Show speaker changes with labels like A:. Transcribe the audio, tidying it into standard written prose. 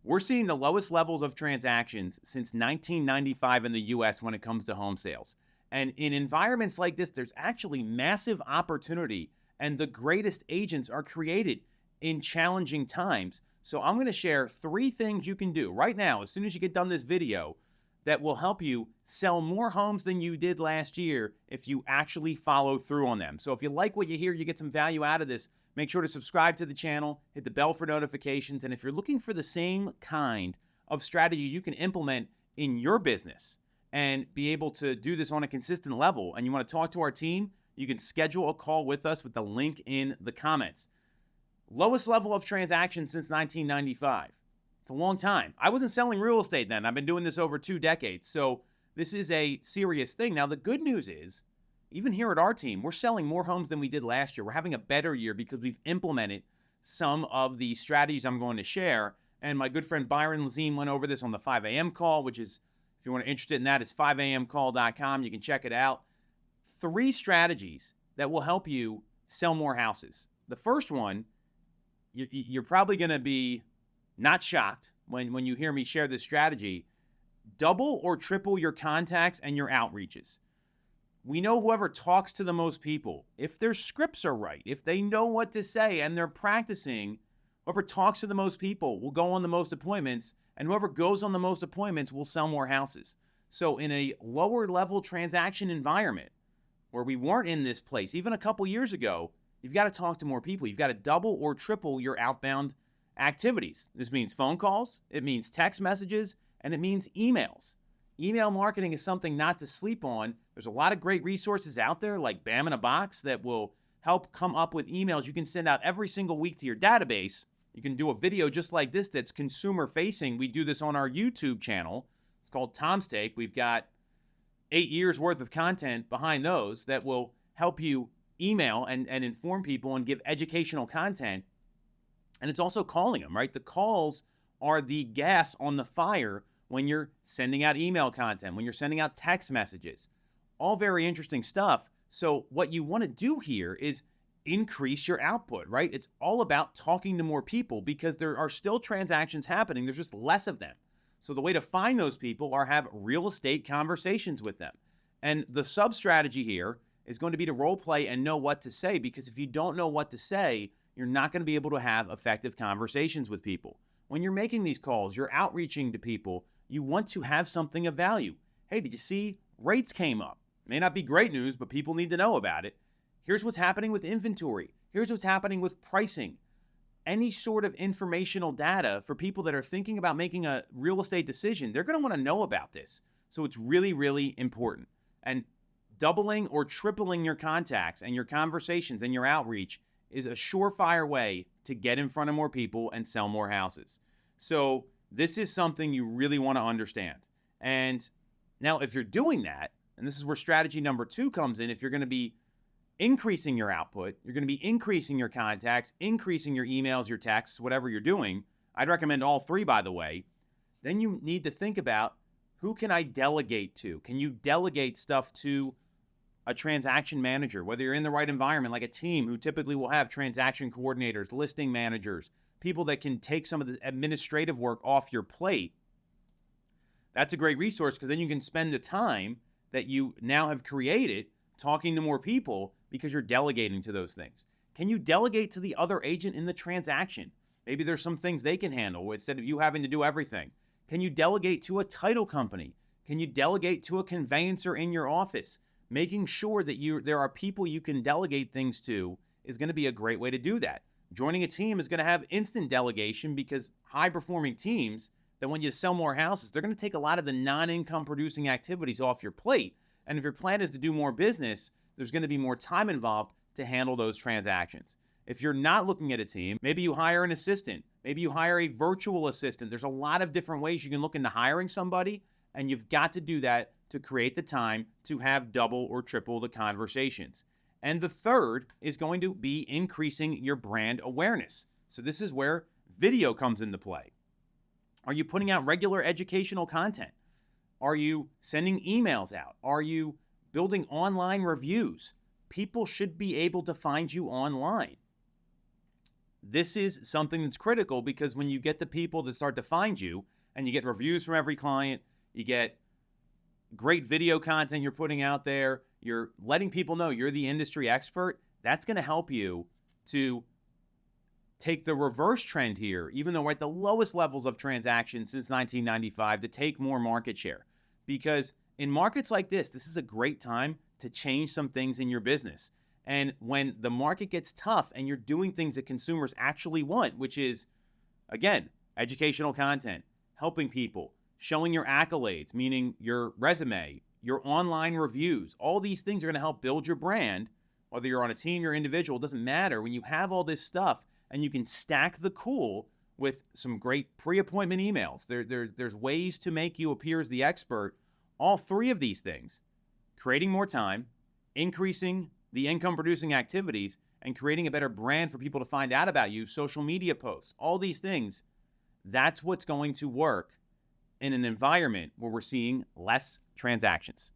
A: We're seeing the lowest levels of transactions since 1995 in the US when it comes to home sales. And in environments like this, there's actually massive opportunity, and the greatest agents are created in challenging times. So I'm going to share 3 things you can do right now, as soon as you get done this video, that will help you sell more homes than you did last year if you actually follow through on them. So if you like what you hear, you get some value out of this, make sure to subscribe to the channel, hit the bell for notifications. And if you're looking for the same kind of strategy you can implement in your business and be able to do this on a consistent level, and you want to talk to our team, you can schedule a call with us with the link in the comments. Lowest level of transactions since 1995. It's a long time. I wasn't selling real estate then. I've been doing this over 2 decades. So this is a serious thing. Now, the good news is, even here at our team, we're selling more homes than we did last year. We're having a better year because we've implemented some of the strategies I'm going to share. And my good friend Byron Lazim went over this on the 5 a.m. call, which is, if you want to be interested in that, it's 5amcall.com. You can check it out. 3 strategies that will help you sell more houses. The first one, you're probably going to be not shocked when you hear me share this strategy. Double or triple your contacts and your outreaches. We know whoever talks to the most people, if their scripts are right, if they know what to say and they're practicing, whoever talks to the most people will go on the most appointments, and whoever goes on the most appointments will sell more houses. So in a lower level transaction environment where we weren't in this place, even a couple years ago, you've got to talk to more people. You've got to double or triple your outbound activities. This means phone calls, it means text messages, and it means emails. Email marketing is something not to sleep on. There's a lot of great resources out there like BAM in a Box that will help come up with emails you can send out every single week to your database. You can do a video just like this that's consumer facing. We do this on our YouTube channel. It's called Tom's Take. We've got 8 years worth of content behind those that will help you email and inform people and give educational content. And it's also calling them, right? The calls are the gas on the fire when you're sending out email content, when you're sending out text messages. All very interesting stuff. So what you want to do here is increase your output, right? It's all about talking to more people because there are still transactions happening. There's just less of them. So the way to find those people are have real estate conversations with them. And the sub strategy here is going to be to role play and know what to say, because if you don't know what to say, you're not going to be able to have effective conversations with people. When you're making these calls, you're outreaching to people, you want to have something of value. Hey, did you see rates came up? May not be great news, but people need to know about it. Here's what's happening with inventory. Here's what's happening with pricing. Any sort of informational data for people that are thinking about making a real estate decision, they're going to want to know about this. So it's really, really important. And doubling or tripling your contacts and your conversations and your outreach is a surefire way to get in front of more people and sell more houses. So this is something you really want to understand. And now if you're doing that, and this is where strategy number 2 comes in, if you're going to be increasing your output, you're going to be increasing your contacts, increasing your emails, your texts, whatever you're doing, I'd recommend all 3, by the way, then you need to think about, who can I delegate to? Can you delegate stuff to a transaction manager, whether you're in the right environment, like a team who typically will have transaction coordinators, listing managers, people that can take some of the administrative work off your plate? That's a great resource, because then you can spend the time that you now have created talking to more people because you're delegating to those things. Can you delegate to the other agent in the transaction? Maybe there's some things they can handle instead of you having to do everything. Can you delegate to a title company? Can you delegate to a conveyancer in your office? Making sure that there are people you can delegate things to is going to be a great way to do that. Joining a team is going to have instant delegation, because high-performing teams, that when you sell more houses, they're going to take a lot of the non-income producing activities off your plate. And if your plan is to do more business, there's going to be more time involved to handle those transactions. If you're not looking at a team, maybe you hire an assistant. Maybe you hire a virtual assistant. There's a lot of different ways you can look into hiring somebody, and you've got to do that to create the time to have double or triple the conversations. And the third is going to be increasing your brand awareness. So this is where video comes into play. Are you putting out regular educational content? Are you sending emails out? Are you building online reviews? People should be able to find you online. this is something that's critical, because when you get the people that start to find you and you get reviews from every client, you get great video content you're putting out there, you're letting people know you're the industry expert, that's going to help you to take the reverse trend here, even though we're at the lowest levels of transactions since 1995, to take more market share. Because in markets like this is a great time to change some things in your business. And when the market gets tough and you're doing things that consumers actually want, which is, again, educational content, helping people, showing your accolades, meaning your resume, your online reviews, all these things are going to help build your brand. Whether you're on a team or individual, it doesn't matter. When you have all this stuff and you can stack the cool with some great pre-appointment emails, there's ways to make you appear as the expert. All three of these things, creating more time, increasing the income-producing activities, and creating a better brand for people to find out about you, social media posts, all these things, that's what's going to work in an environment where we're seeing less transactions.